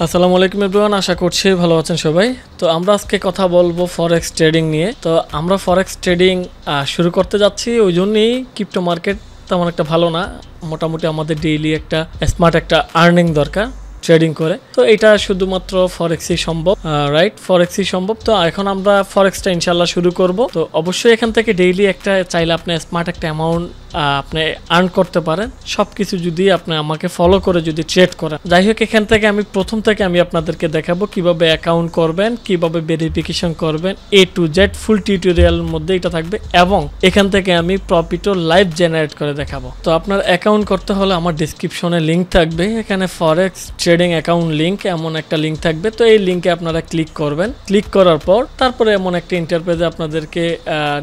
আসসালামু আলাইকুম এভরিওয়ান, আশা করছি ভালো আছেন সবাই। তো আমরা আজকে কথা বলবো ফরেক্স ট্রেডিং নিয়ে। তো আমরা ফরেক্স ট্রেডিং শুরু করতে যাচ্ছি, ওই জন্যই ক্রিপ্টো মার্কেট তেমন একটা ভালো না। মোটামুটি আমাদের ডেইলি একটা স্মার্ট একটা আর্নিং দরকার ট্রেডিং করে। তো এটা শুধুমাত্র ফরেক্সই সম্ভব, রাইট? ফরেক্সই সম্ভব। তো এখন আমরা ফরেক্সটা ইনশাল্লাহ শুরু করব। তো অবশ্যই এখান থেকে ডেইলি একটা চাইলে আপনি স্মার্ট একটা অ্যামাউন্ট আপনি আর্ন করতে পারেন, সবকিছু যদি আপনি আমাকে ফলো করে যদি ট্রেড করেন। যাই হোক, এখান থেকে আমি প্রথম থেকে আমি আপনাদেরকে দেখাবো কিভাবে অ্যাকাউন্ট করবেন, কিভাবে ভেরিফিকেশন করবেন, A to Z ফুল টিউটোরিয়ালের মধ্যে এটা থাকবে। এবং এখান থেকে আমি প্রফিটও লাইভ জেনারেট করে দেখাবো। তো আপনার অ্যাকাউন্ট করতে হলে আমার ডিসক্রিপশনে লিঙ্ক থাকবে, এখানে ফরেক্স ট্রেডিং অ্যাকাউন্ট লিঙ্ক এমন একটা লিঙ্ক থাকবে। তো এই লিঙ্কে আপনারা ক্লিক করবেন। ক্লিক করার পর তারপরে এমন একটা ইন্টারপেজে আপনাদেরকে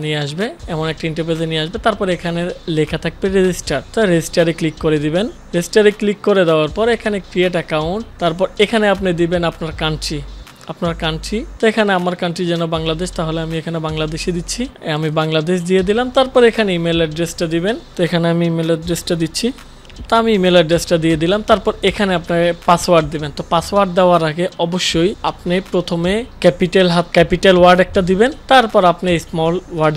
নিয়ে আসবে, এমন একটা ইন্টারপেজে নিয়ে আসবে। তারপরে এখানে লেখা থাকবে রেজিস্টার। তো রেজিস্টারে ক্লিক করে দিবেন। রেজিস্টারে ক্লিক করে দেওয়ার পর এখানে ক্রিয়েট অ্যাকাউন্ট, তারপর এখানে আপনি দিবেন আপনার কান্ট্রি। তো এখানে আমার কান্ট্রি যেন বাংলাদেশ, তাহলে আমি এখানে বাংলাদেশে দিচ্ছি। আমি বাংলাদেশ দিয়ে দিলাম। তারপর এখানে ইমেল অ্যাড্রেসটা দিবেন। তো এখানে আমি ইমেল অ্যাড্রেসটা দিচ্ছি। তো আমি ইমেল অ্যাড্রেসটা দিয়ে দিলাম। তারপর এখানে আপনার পাসওয়ার্ড দিবেন। তো পাসওয়ার্ড দেওয়ার আগে অবশ্যই আপনি প্রথমে ক্যাপিটাল ওয়ার্ড একটা দিবেন, তারপর আপনি স্মল ওয়ার্ড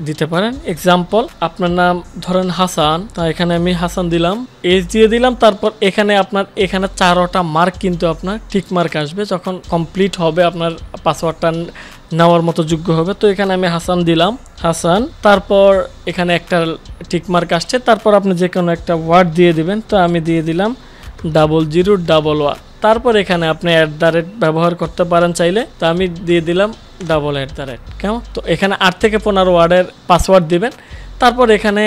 দিতে পারেন। এক্সাম্পল, আপনার নাম ধরেন হাসান, তা এখানে আমি হাসান দিলাম, এজ দিয়ে দিলাম। তারপর এখানে আপনার এখানে 4টা মার্ক কিন্তু আপনার টিক মার্ক আসবে যখন কমপ্লিট হবে, আপনার পাসওয়ার্ডটা নেওয়ার মতো যোগ্য হবে। তো এখানে আমি হাসান দিলাম, হাসান। তারপর এখানে একটা টিকমার্ক আসছে, তারপর আপনি যে কোনো একটা ওয়ার্ড দিয়ে দিবেন। তো আমি দিয়ে দিলাম 0011। তারপর এখানে আপনি @ ব্যবহার করতে পারেন চাইলে। তো আমি দিয়ে দিলাম @। কেমন? তো এখানে 8 থেকে 15 ওয়ার্ডের পাসওয়ার্ড দিবেন। তারপর এখানে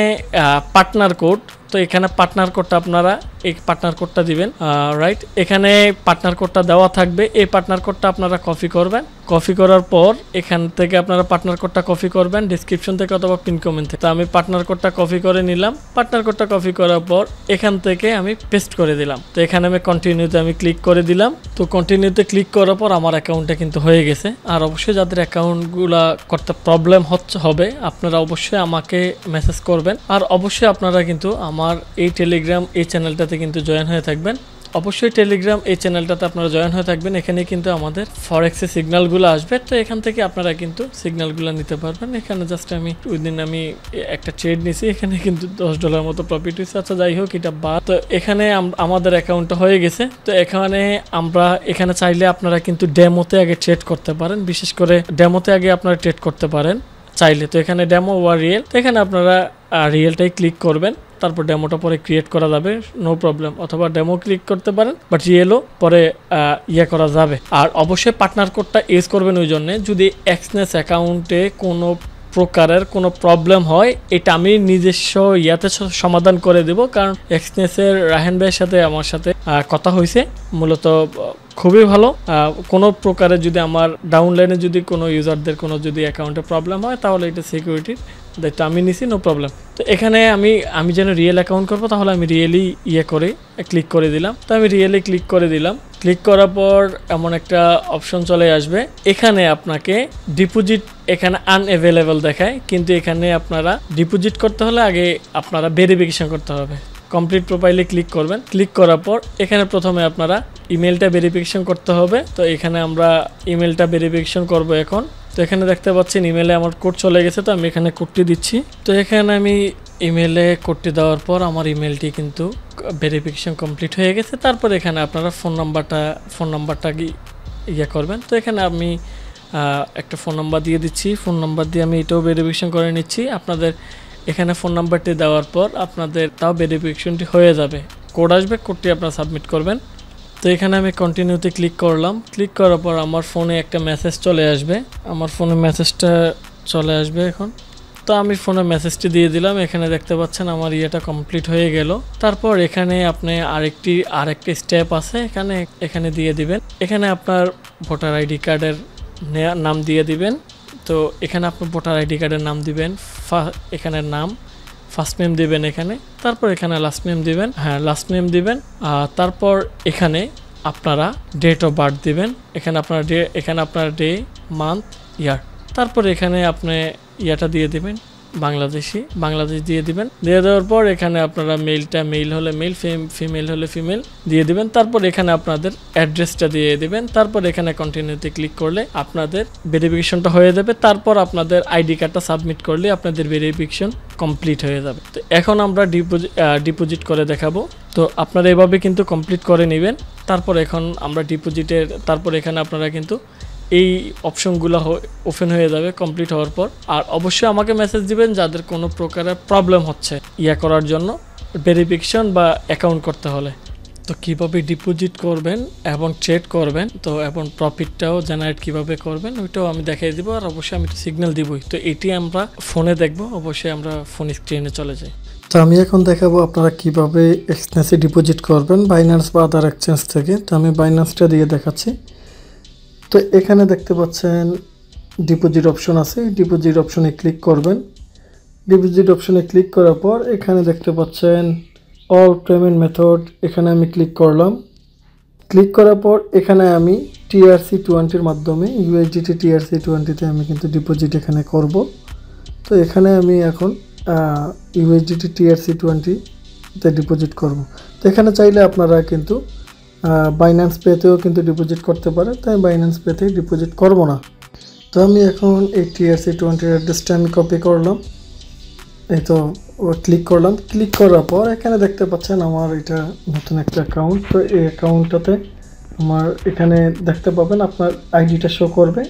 পার্টনার কোড। তো এখানে পার্টনার কোডটা আপনারা এই পার্টনার কোডটা দিবেন, রাইট? এখানে পার্টনার কোডটা দেওয়া থাকবে। এই পার্টনার কোডটা আপনারা কপি করবেন। কপি করার পর এখান থেকে আপনারা পার্টনার কোডটা কপি করবেন ডেসক্রিপশন থেকে অথবা পিন কমেন্ট থেকে। তো আমি পার্টনার কোডটা কপি করে নিলাম। পার্টনার কোডটা কপি করার পর এখান থেকে আমি পেস্ট করে দিলাম। তো এখানে আমি কন্টিনিউতে আমি ক্লিক করে দিলাম। তো কন্টিনিউতে ক্লিক করার পর আমার অ্যাকাউন্টটা কিন্তু হয়ে গেছে। আর অবশ্যই যাদের অ্যাকাউন্টগুলা করতে প্রবলেম হবে, আপনারা অবশ্যই আমাকে মেসেজ করবেন। আর অবশ্যই আপনারা কিন্তু আমার এই টেলিগ্রাম এই চ্যানেলটাতে কিন্তু জয়েন হয়ে থাকবেন। অবশ্যই টেলিগ্রাম এই চ্যানেলটাতে আপনারা জয়েন হয়ে থাকবেন। এখানে কিন্তু আমাদের ফরেক্সের সিগন্যালগুলো আসবে। তো এখান থেকে আপনারা কিন্তু সিগন্যালগুলো নিতে পারবেন। এখানে জাস্ট আমি ওই দিন আমি একটা ট্রেড নিয়েছি, এখানে কিন্তু $10 মতো প্রফিট হয়েছে। আচ্ছা, যাই হোক, এটা বাদ। তো এখানে আমাদের অ্যাকাউন্টটা হয়ে গেছে। তো এখানে চাইলে আপনারা কিন্তু ডেমোতে আগে ট্রেড করতে পারেন, বিশেষ করে ডেমোতে আগে আপনারা ট্রেড করতে পারেন চাইলে। তো এখানে ডেমো ওয়ার রিয়েল। তো এখানে আপনারা রিয়েলটাই ক্লিক করবেন, তারপর ডেমোটা পরে ক্রিয়েট করা যাবে, নো প্রবলেম। অথবা ডেমো ক্লিক করতে পারেন, বাট রিয়েলও পরে করা যাবে। আর অবশ্যই পার্টনার কোডটা ইউজ করবেন ওই জন্যে, যদি এক্সনেস অ্যাকাউন্টে কোনো প্রকারের কোনো প্রবলেম হয়, এটা আমি নিজস্ব সমাধান করে দেব। কারণ এক্সনেসের রাহেন ভাইয়ের সাথে আমার সাথে কথা হয়েছে, মূলত খুবই ভালো। কোনো প্রকারে যদি আমার ডাউনলাইনে যদি কোনো ইউজারদের কোনো যদি অ্যাকাউন্টে প্রবলেম হয়, তাহলে এটা সিকিউরিটির দায়িত্ব আমি নিছি, নো প্রবলেম। তো এখানে আমি যেন রিয়েল অ্যাকাউন্ট করবো, তাহলে আমি রিয়েলি করে ক্লিক করে দিলাম। তো আমি রিয়েলি ক্লিক করে দিলাম। ক্লিক করার পর এমন একটা অপশন চলে আসবে। এখানে আপনাকে ডিপোজিট এখানে আনঅ্যাভেলেবল দেখায়, কিন্তু এখানে আপনারা ডিপোজিট করতে হলে আগে আপনারা ভেরিফিকেশন করতে হবে। কমপ্লিট প্রোফাইলে ক্লিক করবেন। ক্লিক করার পর এখানে প্রথমে আপনারা ইমেলটা ভেরিফিকেশন করতে হবে। তো এখানে আমরা ইমেলটা ভেরিফিকেশন করব এখন। তো এখানে দেখতে পাচ্ছেন ইমেলে আমার কোড চলে গেছে। তো আমি এখানে কোডটি দিচ্ছি। তো এখানে আমি ইমেলে কোডটি দেওয়ার পর আমার ইমেলটি কিন্তু ভেরিফিকেশন কমপ্লিট হয়ে গেছে। তারপর এখানে আপনারা ফোন নাম্বারটা করবেন। তো এখানে আমি একটা ফোন নাম্বার দিয়ে দিচ্ছি। ফোন নাম্বার দিয়ে আমি এটাও ভেরিফিকেশন করে নিচ্ছি। আপনাদের এখানে ফোন নাম্বারটি দেওয়ার পর আপনাদের তাও ভেরিফিকেশনটি হয়ে যাবে। কোড আসবে, কোডটি আপনারা সাবমিট করবেন। তো এখানে আমি কন্টিনিউতে ক্লিক করলাম। ক্লিক করার পর আমার ফোনে একটা মেসেজ চলে আসবে। আমার ফোনে মেসেজটা চলে আসবে এখন। তো আমি ফোনে মেসেজটি দিয়ে দিলাম। এখানে দেখতে পাচ্ছেন আমার কমপ্লিট হয়ে গেল। তারপর এখানে আপনি আরেকটি স্টেপ আছে, এখানে দিয়ে দিবেন। এখানে আপনার ভোটার আইডি কার্ডের নাম দিয়ে দিবেন। তো এখানে আপনার ভোটার আইডি কার্ডের নাম দিবেন। এখানে নাম ফার্স্ট নেম দিবেন এখানে। তারপর এখানে লাস্ট নেম দিবেন, লাস্ট নেম দিবেন। তারপর এখানে আপনারা ডেট অফ বার্থ দিবেন। এখানে আপনার ডে, মান্থ, ইয়ার। তারপর এখানে আপনি ইয়াটা দিয়ে দিবেন, বাংলাদেশ দিয়ে দিবেন। দিয়ে দেওয়ার পর এখানে আপনারা মেইলটা মেইল হলে মেইল, ফিমেল হলে ফিমেল দিয়ে দিবেন। তারপর এখানে আপনাদের অ্যাড্রেসটা দিয়ে দিবেন। তারপর এখানে কন্টিনিউতে ক্লিক করলে আপনাদের ভেরিফিকেশনটা হয়ে যাবে। তারপর আপনাদের আইডি কার্ডটা সাবমিট করলে আপনাদের ভেরিফিকেশন কমপ্লিট হয়ে যাবে। তো এখন আমরা ডিপোজিট করে দেখাবো। তো আপনারা এভাবে কিন্তু কমপ্লিট করে নেবেন। তারপর এখন আমরা তারপর এখানে আপনারা কিন্তু এই অপশনগুলো ওপেন হয়ে যাবে কমপ্লিট হওয়ার পর। আর অবশ্যই আমাকে মেসেজ দিবেন যাদের কোনো প্রকারের প্রবলেম হচ্ছে করার জন্য, ভেরিফিকেশন বা অ্যাকাউন্ট করতে হলে। তো কীভাবে ডিপোজিট করবেন এবং ট্রেড করবেন, তো এবং প্রফিটটাও জেনারেট কীভাবে করবেন ওইটাও আমি দেখিয়ে দিব। আর অবশ্যই আমি তো সিগন্যাল দিবই। তো এটি আমরা ফোনে দেখব, অবশ্যই আমরা ফোন স্ক্রিনে চলে যাই। তো আমি এখন দেখাবো আপনারা কিভাবে এক্সচেঞ্জে ডিপোজিট করবেন বাইন্যান্স বা আদার এক্সচেঞ্জ থেকে। তো আমি বাইন্যান্সটা দিয়ে দেখাচ্ছি। তো এখানে দেখতে পাচ্ছেন ডিপোজিট অপশন আছে, ডিপোজিট অপশনে ক্লিক করবেন। ডিপোজিট অপশনে ক্লিক করার পর এখানে দেখতে পাচ্ছেন অল পেমেন্ট মেথড, এখানে আমি ক্লিক করলাম। ক্লিক করার পর এখানে আমি TRC20 মাধ্যমে USDT TRC20 আমি কিন্তু ডিপোজিট এখানে করব। তো এখানে আমি এখন USDT TRC20 ডিপোজিট করব। তো এখানে চাইলে আপনারা কিন্তু বাইন্যান্স পেতেও কিন্তু ডিপোজিট করতে পারে, তাই বাইন্যান্স পেতে ডিপোজিট করব না। তো আমি এখন এই TRC20 অ্যাড্রেসটা আমি কপি করলাম, এই তো ক্লিক করলাম। ক্লিক করার পর এখানে দেখতে পাচ্ছেন আমার এটা নতুন একটা অ্যাকাউন্ট। তো এই অ্যাকাউন্টটাতে আমার এখানে দেখতে পাবেন আপনার আইডিটা শো করবে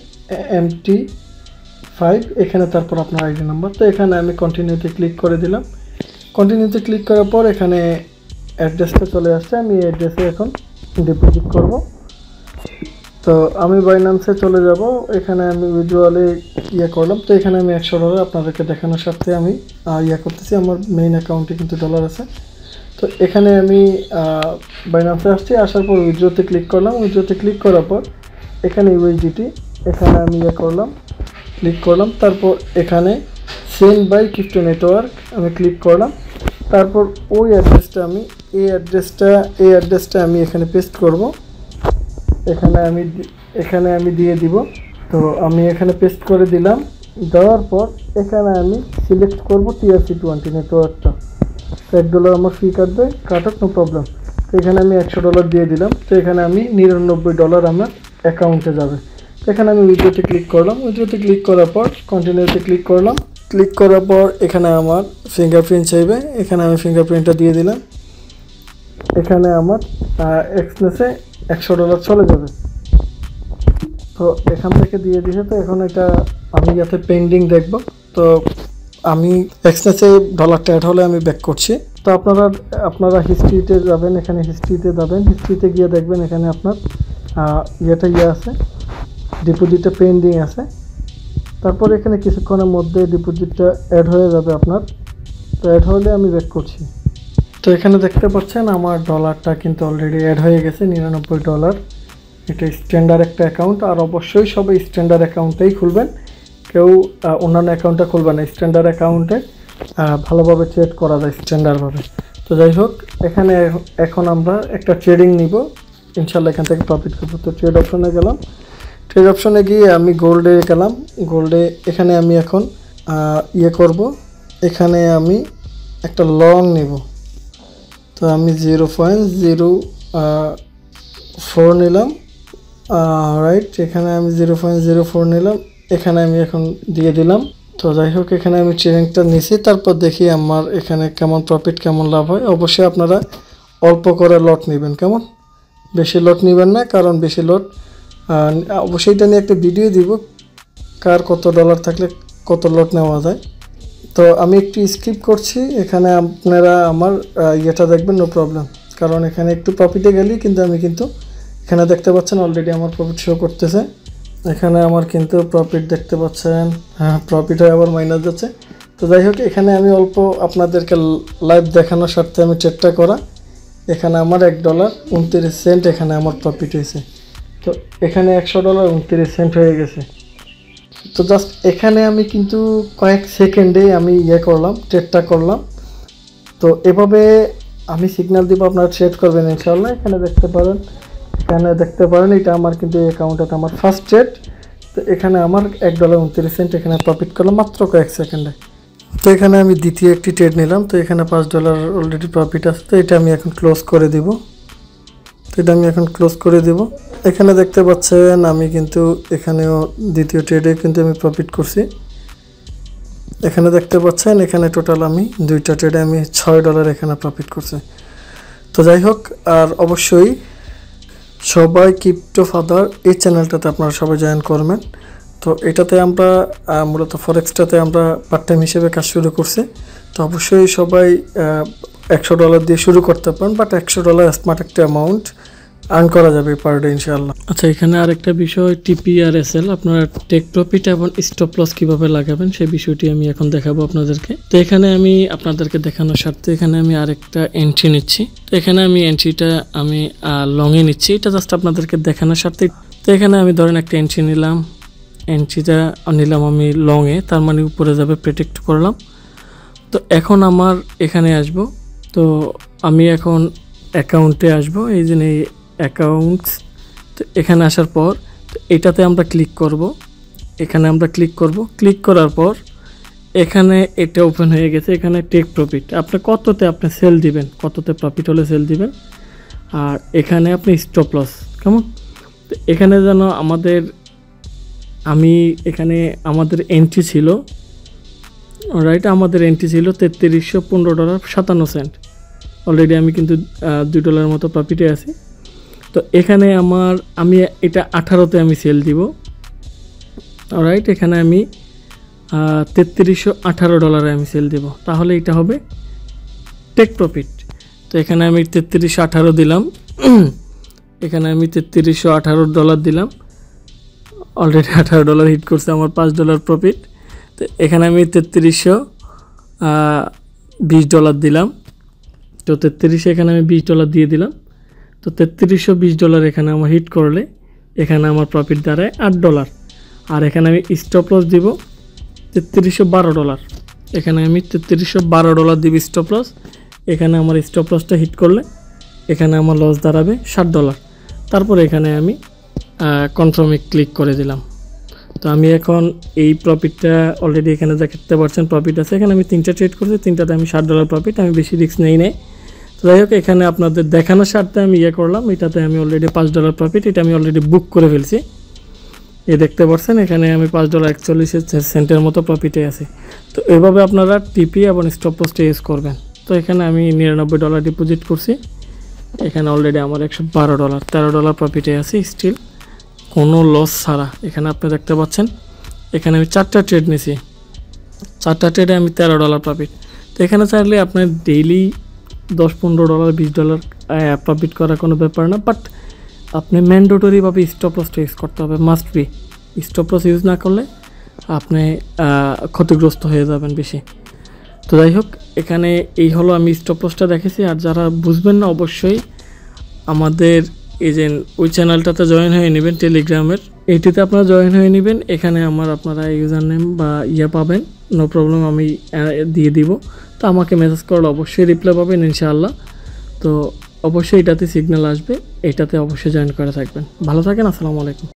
MT5, এখানে তারপর আপনার আইডি নাম্বার। তো এখানে আমি কন্টিনিউতে ক্লিক করে দিলাম। কন্টিনিউতে ক্লিক করার পর এখানে অ্যাড্রেসটা চলে আসছে, আমি অ্যাড্রেসে এখন ডিপোজিট করব। তো আমি বাইন্যান্সে চলে যাব, এখানে আমি উইথড্রয়ালে করলাম। তো এখানে আমি $100 আপনাদেরকে দেখানোর সাথে আমি করতেছি। আমার মেইন অ্যাকাউন্টে কিন্তু ডলার আছে। তো এখানে আমি বাইন্যান্সে আসছি, আসার পর উইথড্রতে ক্লিক করলাম। উইথড্রতে ক্লিক করার পর এখানে USDT, এখানে আমি ক্লিক করলাম। তারপর এখানে সেন্ড বাই ক্রিপ্টো নেটওয়ার্ক আমি ক্লিক করলাম। তারপর ওই অ্যাড্রেসটা আমি এই অ্যাড্রেসটা আমি এখানে পেস্ট করব। এখানে আমি দিয়ে দিব। তো আমি এখানে পেস্ট করে দিলাম। দেওয়ার পর এখানে আমি সিলেক্ট করব TRC20 নেটওয়ার্কটা। $1 আমার ফি কাটুক, নো প্রবলেম। তো এখানে আমি $100 দিয়ে দিলাম। তো এখানে আমি $99 আমার অ্যাকাউন্টে যাবে। তো এখানে আমি উইথড্রতে ক্লিক করলাম। উইথড্রতে ক্লিক করার পর কন্টিনিউতে ক্লিক করলাম। ক্লিক করার পর এখানে আমার ফিঙ্গারপ্রিন্ট চাইবে, এখানে আমি ফিঙ্গারপ্রিন্টটা দিয়ে দিলাম। এখানে আমার এক্সচেঞ্জে $100 চলে যাবে। তো এখান থেকে দিয়ে দিয়েছে। তো এখন এটা আমি যাতে পেন্ডিং দেখব। তো আমি এক্সচেঞ্জে ডলারটা অ্যাড হলে আমি ব্যাক করছি। তো আপনারা হিস্ট্রিতে যাবেন, এখানে হিস্ট্রিতে যাবেন। হিস্ট্রিতে গিয়ে দেখবেন এখানে আপনার আছে, ডিপোজিটটা পেন্ডিং আছে। তারপর এখানে কিছুক্ষণের মধ্যে ডিপোজিটটা অ্যাড হয়ে যাবে আপনার। তো অ্যাড হলে আমি ব্যাক করছি। তো এখানে দেখতে পাচ্ছেন আমার ডলারটা কিন্তু অলরেডি অ্যাড হয়ে গেছে, $99। এটা স্ট্যান্ডার্ড একটা অ্যাকাউন্ট। আর অবশ্যই সবাই স্ট্যান্ডার্ড অ্যাকাউন্টেই খুলবেন, কেউ অন্যান্য অ্যাকাউন্টে খুলবেন না। স্ট্যান্ডার্ড অ্যাকাউন্টে ভালোভাবে ট্রেড করা যায় স্ট্যান্ডার্ডভাবে। তো যাই হোক, এখানে এখন আমরা একটা ট্রেডিং নিব, ইনশাল্লাহ এখান থেকে প্রফিট করবো। তো ট্রেড অপশনে গেলাম। ট্রেড অপশনে গিয়ে আমি গোল্ডে গেলাম। গোল্ডে এখানে আমি এখন করব। এখানে আমি একটা লং নেব। তো আমি 0.04 নিলাম। রাইট, এখানে আমি 0.04 নিলাম। এখানে আমি এখন দিয়ে দিলাম। তো যাই হোক, এখানে আমি ট্রেডিংটা নিছি। তারপর দেখি আমার এখানে কেমন প্রফিট, কেমন লাভ হয়। অবশ্যই আপনারা অল্প করে লট নেবেন, কেমন বেশি লট নেবেন না, কারণ বেশি লট অবশ্যই এটা নিয়ে একটা ভিডিও দিব, কার কত ডলার থাকলে কত লট নেওয়া যায়। তো আমি একটু স্কিপ করছি, এখানে আপনারা আমার দেখবেন, নো প্রবলেম। কারণ এখানে একটু প্রফিটে গেলেই কিন্তু আমি এখানে দেখতে পাচ্ছেন অলরেডি আমার প্রফিট শো করতেছে। এখানে আমার কিন্তু প্রফিট দেখতে পাচ্ছেন, হ্যাঁ প্রফিট হয়ে আবার মাইনাস যাচ্ছে। তো যাই হোক, এখানে আমি অল্প আপনাদেরকে লাইভ দেখানোর স্বার্থে আমি ট্রেডটা করা। এখানে আমার $1.29 এখানে আমার প্রফিট হয়েছে। তো এখানে $100.29 হয়ে গেছে। তো জাস্ট এখানে আমি কিন্তু কয়েক সেকেন্ডে আমি করলাম, ট্রেডটা করলাম। তো এভাবে আমি সিগন্যাল দিব, আপনারা ট্রেড করবেন ইনশাআল্লাহ। এখানে দেখতে পারেন এটা আমার কিন্তু এই অ্যাকাউন্টটাতে আমার ফার্স্ট ট্রেড। তো এখানে আমার $1.29 এখানে প্রফিট করলাম মাত্র কয়েক সেকেন্ডে। তো এখানে আমি দ্বিতীয় একটি ট্রেড নিলাম। তো এখানে $5 অলরেডি প্রফিট আছে। তো এটা আমি এখন ক্লোজ করে দিব। তো এটা আমি এখন ক্লোজ করে দেব। এখানে দেখতে পাচ্ছেন আমি কিন্তু এখানেও দ্বিতীয় ট্রেডে কিন্তু আমি প্রফিট করছি। এখানে দেখতে পাচ্ছেন এখানে টোটাল আমি দুইটা ট্রেডে আমি $6 এখানে প্রফিট করছি। তো যাই হোক, আর অবশ্যই সবাই ক্রিপ্টো ফাদার এই চ্যানেলটাতে আপনারা সবাই জয়েন করবেন। তো এটাতে আমরা মূলত ফরেক্সটাতে আমরা পার্ট টাইম হিসেবে কাজ শুরু করছি। তো অবশ্যই সবাই $100 দিয়ে শুরু করতে পারেন, বাট $100 স্মার্ট একটা অ্যামাউন্ট আর্ন করা যাবে পার ডে ইনশাআল্লাহ। আচ্ছা, এখানে আরেকটা বিষয় টিপি আর এসএল আপনারা টেক প্রফিট এবং স্টপ লস কিভাবে লাগাবেন সেই বিষয়টি আমি এখন দেখাবো আপনাদেরকে। তো এখানে আমি আপনাদেরকে দেখানোর স্বার্থে এখানে আমি আরেকটা এন্ট্রি নিচ্ছি। তো এখানে আমি এন্ট্রিটা আমি লংয়ে নিচ্ছি, এটা জাস্ট আপনাদেরকে দেখানোর স্বার্থে। তো এখানে আমি ধরেন একটা এন্ট্রি নিলাম, এন্ট্রিটা নিলাম আমি লংয়ে, তার মানে উপরে যাবে, প্রেডিক্ট করলাম। তো এখন আমার এখানে আসব। তো আমি এখন অ্যাকাউন্টে আসব, এই যে অ্যাকাউন্টস। তো এখানে আসার পর এটাতে আমরা ক্লিক করব, এখানে আমরা ক্লিক করব। ক্লিক করার পর এখানে এটা ওপেন হয়ে গেছে। এখানে টেক প্রফিট আপনি কততে আপনি সেল দিবেন, কততে প্রফিট হলে সেল দিবেন, আর এখানে আপনি স্টপ লস কেমন। তো এখানে যেন এখানে আমাদের এন্ট্রি ছিল, রাইট, আমাদের এন্ট্রি ছিল $3315.57। অলরেডি আমি কিন্তু $2 মতো প্রফিটে আছি। তো এখানে আমি এটা 18তে আমি সেল দিব, রাইট। এখানে আমি $3318 আমি সেল দিব, তাহলে এটা হবে টেক প্রফিট। তো এখানে আমি 3318 দিলাম, এখানে আমি $3318 দিলাম। অলরেডি $18 হিট করছে, আমার $5 প্রফিট। তো এখানে আমি $3320 দিলাম। তো 33 এখানে আমি $20 দিয়ে দিলাম। তো $3320 এখানে আমার হিট করলে এখানে আমার প্রফিট দাঁড়ায় $8। আর এখানে আমি স্টপ লস দিব $3312। এখানে আমি $3312 দিব স্টপ লস। এখানে আমার স্টপ লসটা হিট করলে এখানে আমার লস দাঁড়াবে $60। তারপরে এখানে আমি কনফার্মে ক্লিক করে দিলাম। তো আমি এখন এই প্রফিটটা অলরেডি এখানে দেখতে পাচ্ছেন প্রফিট আছে। এখানে আমি 3টা ট্রেড করছি, 3টাতে আমি $60 প্রফিট, আমি বেশি রিস্ক নেই। তো যাই হোক, এখানে আপনাদের দেখানোর স্বার্থে আমি করলাম। এটাতে আমি অলরেডি $5 প্রফিট, এটা আমি অলরেডি বুক করে ফেলছি। দেখতে পাচ্ছেন এখানে আমি $5.41 মতো প্রফিটে আছি। তো এভাবে আপনারা টিপি এবং স্টপ লসটা ইউজ করবেন। তো এখানে আমি $99 ডিপোজিট করছি, এখানে অলরেডি আমার $112, $13 প্রফিটে আছি স্টিল, কোনো লস ছাড়া। এখানে আপনি দেখতে পাচ্ছেন এখানে আমি 4টা ট্রেড নিয়েছি, 4টা ট্রেডে আমি $13 প্রফিট। তো এখানে চাইলে আপনার ডেইলি $10-15 $20 প্রফিট করার কোনো ব্যাপার না, বাট আপনি ম্যান্ডেটরিভাবে স্টপ লসটা ইউজ করতে হবে, must be. Stop loss use না করলে আপনি ক্ষতিগ্রস্ত হয়ে যাবেন বেশি। তো যাই হোক, এখানে এই হলো আমি স্টপ লসটা দেখেছি। আর যারা বুঝবেন না অবশ্যই আমাদের ওই চ্যানেলটাতে জয়েন হয়ে নেবেন, টেলিগ্রামের এইটিতে আপনারা জয়েন হয়ে নেবেন। এখানে আপনারা ইউজার নেম বা পাবেন, নো প্রবলেম, আমি দিয়ে দিব। তো আমাকে মেসেজ করলে অবশ্যই রিপ্লাই পাবেন ইনশাআল্লাহ। তো অবশ্যই এটাতে সিগন্যাল আসবে, এটাতে অবশ্যই জয়েন করে থাকবেন। ভালো থাকেন, আসসালামু আলাইকুম।